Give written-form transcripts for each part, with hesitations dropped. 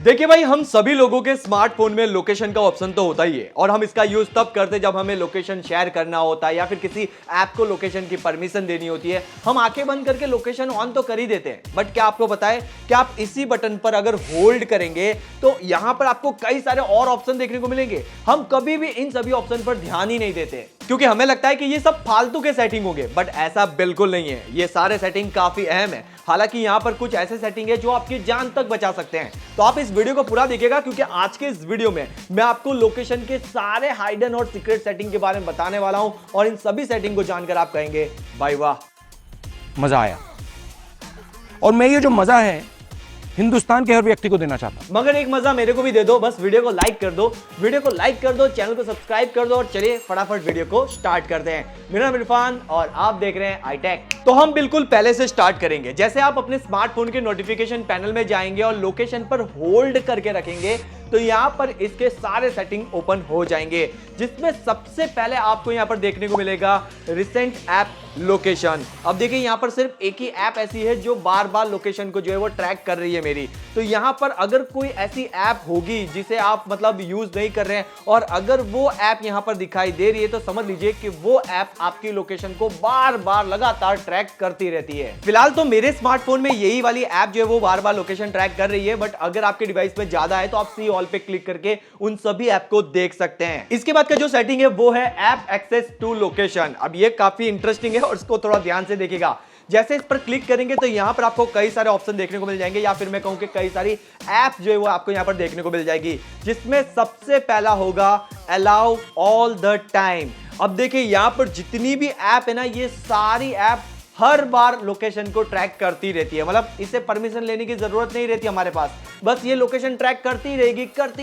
देखिए भाई, हम सभी लोगों के स्मार्टफोन में लोकेशन का ऑप्शन तो होता ही है और हम इसका यूज तब करते हैं जब हमें लोकेशन शेयर करना होता है या फिर किसी ऐप को लोकेशन की परमिशन देनी होती है। हम आंखें बंद करके लोकेशन ऑन तो कर ही देते हैं, बट क्या आपको पता है कि आप इसी बटन पर अगर होल्ड करेंगे तो यहां पर आपको कई सारे और ऑप्शन देखने को मिलेंगे। हम कभी भी इन सभी ऑप्शन पर ध्यान ही नहीं देते क्योंकि हमें लगता है कि ये सब फालतू के सेटिंग होंगे, बट ऐसा बिल्कुल नहीं है। ये सारे सेटिंग काफी अहम है। हालांकि यहां पर कुछ ऐसे सेटिंग है जो आपकी जान तक बचा सकते हैं। तो आप इस वीडियो को पूरा देखिएगा क्योंकि आज के इस वीडियो में मैं आपको लोकेशन के सारे हाइडन और सीक्रेट सेटिंग के बारे में बताने वाला हूं और इन सभी सेटिंग को जानकर आप कहेंगे भाई वाह, मजा आया। और मैं ये जो मजा है हिंदुस्तान के हर व्यक्ति को देना चाहता हूं। मगर एक मजा मेरे को भी दे दो। बस वीडियो को लाइक कर दो, चैनल को सब्सक्राइब कर दो और चलिए फटाफट वीडियो को स्टार्ट करते हैं। मेरा नाम इरफान और आप देख रहे हैं आई-टेक। तो हम बिल्कुल पहले से स्टार्ट करेंगे। जैसे आप अपने स्मार्टफोन के नोटिफिकेशन पैनल में जाएंगे और लोकेशन पर होल्ड करके रखेंगे तो यहां पर इसके सारे सेटिंग ओपन हो जाएंगे, जिसमें सबसे पहले आपको यहां पर देखने को मिलेगा रिसेंट ऐप लोकेशन। अब देखिए यहां पर सिर्फ एक ही ऐप ऐसी है जो बार बार लोकेशन को जो है वो ट्रैक कर रही है मेरी। तो यहां पर अगर कोई ऐसी ऐप होगी जिसे आप मतलब यूज नहीं कर रहे हैं और अगर वो ऐप यहां पर दिखाई दे रही है तो समझ लीजिए कि वो ऐप आपकी लोकेशन को बार बार लगातार ट्रैक करती रहती है। फिलहाल तो मेरे स्मार्टफोन में यही वाली ऐप जो है वो बार बार लोकेशन ट्रैक कर रही है, बट अगर आपके डिवाइस में ज्यादा है तो आप सी ऑल पे क्लिक करके उन सभी ऐप को देख सकते हैं। इसके बाद का जो सेटिंग है वो है ऐप एक्सेस टू लोकेशन। अब ये काफी इंटरेस्टिंग है और इसको थोड़ा ध्यान से देखिएगा। जैसे इस पर क्लिक करेंगे तो यहां पर आपको कई सारे ऑप्शन देखने को मिल जाएंगे, या फिर मैं कहूं कि कई सारी ऐप जो है वो आपको यहां पर देखने को मिल जाएगी, जिसमें सबसे पहला होगा अलाउ ऑल द टाइम। अब देखिए यहां पर जितनी भी ऐप है ना, ये सारी ऐप हर बार लोकेशन को ट्रैक करती रहती है। मतलब इसे परमिशन लेने की जरूरत नहीं रहती हमारे पास, बस ये लोकेशन ट्रैक करती रहेगी, करती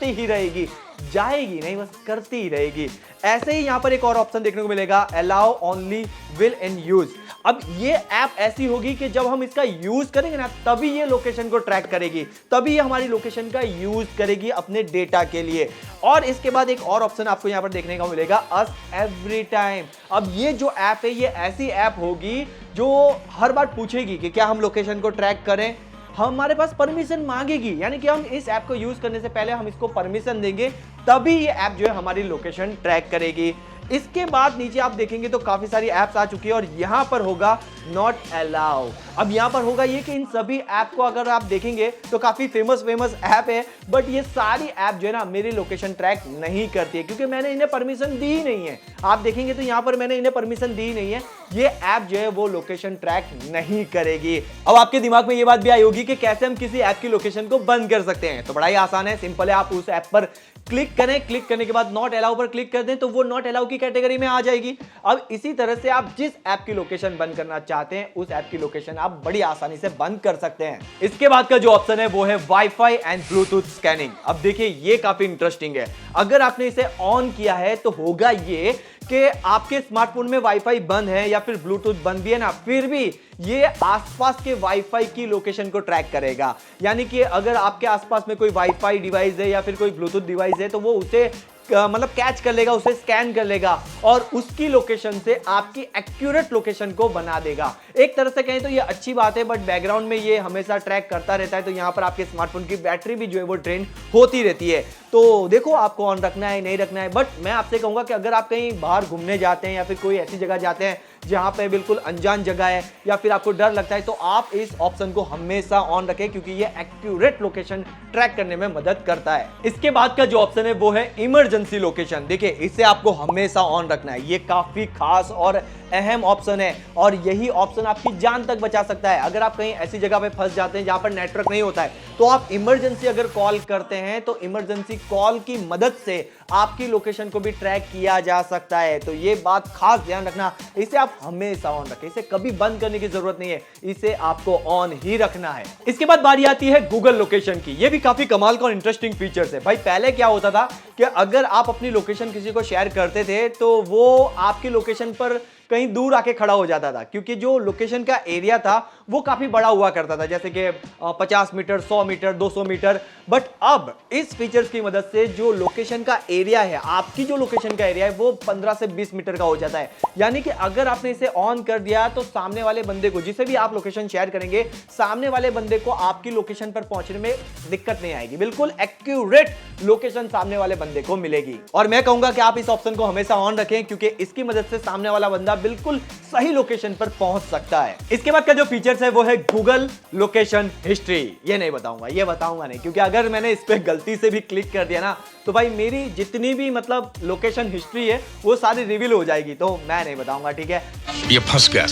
ही रहेगी, जाएगी नहीं, बस करती ही रहेगी। ऐसे ही यहां पर एक और ऑप्शन देखने को मिलेगा allow only will in use. अब ये ऐप ऐसी होगी कि जब हम इसका यूज करेंगे ना तभी ये लोकेशन को ट्रैक करेगी, तभी ये हमारी लोकेशन का यूज करेगी अपने डेटा के लिए। और इसके बाद एक और ऑप्शन आपको यहां पर देखने को मिलेगा आस्क एवरी टाइम। अब ये जो ऐप है ये ऐसी ऐप होगी जो हर बार पूछेगी कि क्या हम लोकेशन को ट्रैक करें, हमारे पास परमिशन मांगेगी, यानी कि हम इस ऐप को यूज करने से पहले हम इसको परमिशन देंगे तभी ये ऐप जो है हमारी लोकेशन ट्रैक करेगी। इसके बाद नीचे आप देखेंगे तो काफी सारी ऐप्स आ चुकी है और यहां पर होगा नॉट अलाउ। अब यहां पर होगा ये कि इन सभी ऐप को अगर आप देखेंगे तो काफी फेमस ऐप है, बट ये सारी ऐप जो है ना मेरी लोकेशन ट्रैक नहीं करती है क्योंकि मैंने इन्हें परमिशन दी ही नहीं है। आप देखेंगे तो यहां पर मैंने इन्हें परमिशन दी ही नहीं है, ये ऐप जो है वो लोकेशन ट्रैक नहीं करेगी। अब आपके दिमाग में ये बात भी आई होगी कि कैसे हम किसी ऐप की लोकेशन को बंद कर सकते हैं। तो बड़ा ही आसान है, सिंपल है। आप उस ऐप पर क्लिक करें, क्लिक करने के बाद नॉट अलाउ पर क्लिक कर दें तो वो नॉट अलाउ की कैटेगरी में आ जाएगी। अब इसी तरह से आप जिस ऐप की लोकेशन बंद करना चाहते हैं उस ऐप की लोकेशन आप बड़ी आसानी से बंद कर सकते हैं। इसके बाद का जो ऑप्शन है वो है वाईफाई एंड ब्लूटूथ स्कैनिंग। अब देखिए ये काफी इंटरेस्टिंग है। अगर आपने इसे ऑन किया है तो होगा ये कि आपके स्मार्टफोन में वाईफाई बंद है या फिर ब्लूटूथ बंद भी है ना, फिर भी ये आसपास के वाईफाई की लोकेशन को ट्रैक करेगा। यानी कि अगर आपके आसपास में कोई वाईफाई डिवाइस है या फिर कोई ब्लूटूथ डिवाइस है तो वो उसे मतलब कैच कर लेगा, उसे स्कैन कर लेगा और उसकी लोकेशन से आपकी एक्यूरेट लोकेशन को बना देगा। एक तरह से कहें तो ये अच्छी बात है, बट बैकग्राउंड में ये हमेशा ट्रैक करता रहता है तो यहां पर आपके स्मार्टफोन की बैटरी भी जो है वो ड्रेन होती रहती है। तो देखो आपको ऑन रखना है नहीं रखना है, बट मैं आपसे कहूंगा कि अगर आप कहीं बाहर घूमने जाते हैं या फिर कोई ऐसी जगह जाते हैं जहां पे बिल्कुल अनजान जगह है या फिर आपको डर लगता है तो आप इस ऑप्शन को हमेशा ऑन रखें क्योंकि ये एक्यूरेट लोकेशन ट्रैक करने में मदद करता है। इसके बाद का जो ऑप्शन है वो है इमरजेंसी लोकेशन। देखिए इसे आपको हमेशा ऑन रखना है, ये काफी खास और अहम ऑप्शन है और यही ऑप्शन आपकी जान तक बचा सकता है। अगर आप कहीं ऐसी जगह पे फंस जाते हैं जहां पर नेटवर्क नहीं होता है तो आप इमरजेंसी अगर कॉल करते हैं तो इमरजेंसी कॉल की मदद से आपकी लोकेशन को भी ट्रैक किया जा सकता है। तो ये बात खास ध्यान रखना, इसे आप हमेशा ऑन रखें, इसे कभी बंद करने की जरूरत नहीं है, इसे आपको ऑन ही रखना है। इसके बाद बारी आती है गूगल लोकेशन की। ये भी काफी कमाल का और इंटरेस्टिंग फीचर्स है। भाई पहले क्या होता था कि अगर आप अपनी लोकेशन किसी को शेयर करते थे तो वो आपकी लोकेशन पर कहीं दूर आके खड़ा हो जाता था, क्योंकि जो लोकेशन का एरिया था वो काफी बड़ा हुआ करता था, जैसे कि 50 मीटर, 100 मीटर, 200 मीटर। बट अब इस फीचर्स की मदद से जो लोकेशन का एरिया है, आपकी जो लोकेशन का एरिया है वो 15 से 20 मीटर का हो जाता है। यानी कि अगर आपने इसे ऑन कर दिया तो सामने वाले बंदे को, जिसे भी आप लोकेशन शेयर करेंगे, सामने वाले बंदे को आपकी लोकेशन पर पहुंचने में दिक्कत नहीं आएगी। बिल्कुल एक्यूरेट लोकेशन सामने वाले बंदे को मिलेगी। और मैं कहूंगा कि आप इस ऑप्शन को हमेशा ऑन रखें, क्योंकि इसकी मदद से सामने वाला बंदा बिल्कुल सही लोकेशन पर पहुंच सकता है। इसके बाद का जो फीचर्स है वो है गूगल लोकेशन हिस्ट्री। ये नहीं बताऊंगा, ये बताऊंगा नहीं, क्योंकि अगर मैंने इस पे गलती से भी क्लिक कर दिया ना तो भाई मेरी जितनी भी मतलब लोकेशन हिस्ट्री है वो सारी रिवील हो जाएगी, तो मैं नहीं बताऊंगा, ठीक है। ये फंस गया।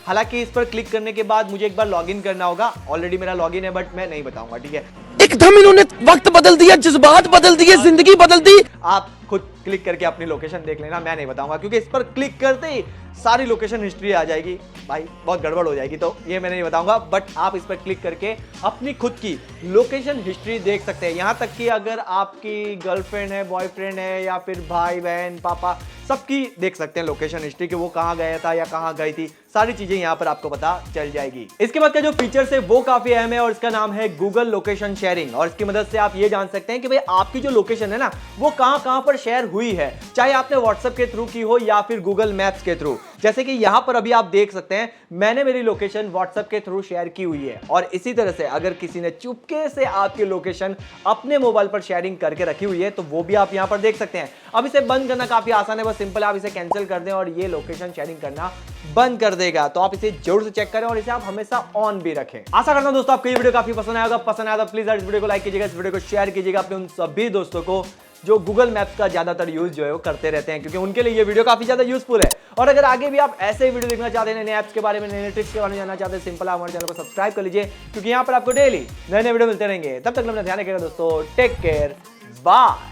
हालांकि इस पर क्लिक करने के बाद मुझे एक बार लॉगिन करना होगा, ऑलरेडी मेरा लॉगिन है, बट मैं नहीं बताऊंगा, ठीक है। एकदम इन्होंने वक्त बदल दिया, जज्बात बदल दिए, जिंदगी बदल दी। आप खुद क्लिक करके अपनी लोकेशन देख लेना, मैं नहीं बताऊंगा, क्योंकि इस पर क्लिक करते ही सारी लोकेशन हिस्ट्री आ जाएगी, भाई बहुत गड़बड़ हो जाएगी, तो ये मैं नहीं बताऊंगा। बट आप इस पर क्लिक करके अपनी खुद की लोकेशन हिस्ट्री देख सकते हैं। यहां तक कि अगर आपकी गर्लफ्रेंड है, बॉयफ्रेंड है, या फिर भाई बहन, पापा, सबकी देख सकते हैं लोकेशन हिस्ट्री, कि वो कहां गया था या कहां गई थी, सारी चीजें यहां पर आपको पता चल जाएगी। इसके बाद का जो फीचर्स है वो काफी अहम है और इसका नाम है गूगल लोकेशन शेयरिंग। और इसकी मदद से आप ये जान सकते हैं कि भाई आपकी जो लोकेशन है ना वो कहां पर शेयर हुई है, चाहे आपने व्हाट्सएप के थ्रू की हो या फिर गूगल मैप्स के थ्रू। जैसे कि यहां पर अभी आप देख सकते हैं मैंने मेरी लोकेशन व्हाट्सएप के थ्रू शेयर की हुई है, और इसी तरह से अगर किसी ने चुपके से आपकी लोकेशन अपने मोबाइल पर शेयरिंग करके रखी हुई है तो वो भी आप यहां पर देख सकते हैं। अब इसे बंद करना काफी आसान है, बस सिंपल आप इसे कैंसिल कर दें और ये लोकेशन शेयरिंग करना बंद कर देगा। तो आप इसे जरूर से चेक करें और इसे आप हमेशा ऑन भी रखें। आशा करता हूं दोस्तों आपको ये वीडियो काफी पसंद आएगा। पसंद आया तो प्लीज इस वीडियो को लाइक कीजिएगा, इस वीडियो को शेयर कीजिएगा अपने उन सभी दोस्तों को जो गूगल मैप्स का ज्यादातर यूज जो है वो करते रहते हैं, क्योंकि उनके लिए ये वीडियो काफी ज्यादा यूजफुल है। और अगर आगे भी आप ऐसे वीडियो देखना चाहते हैं, नए ऐप्स के बारे में, नए ट्रिक्स के बारे में जानना चाहते हैं, सिंपल आप हमारे चैनल को सब्सक्राइब कर लीजिए, क्योंकि यहाँ पर आपको डेली नए नए वीडियो मिलते रहेंगे। तब तक अपना ध्यान रखिएगा दोस्तों, टेक केयर, बाय।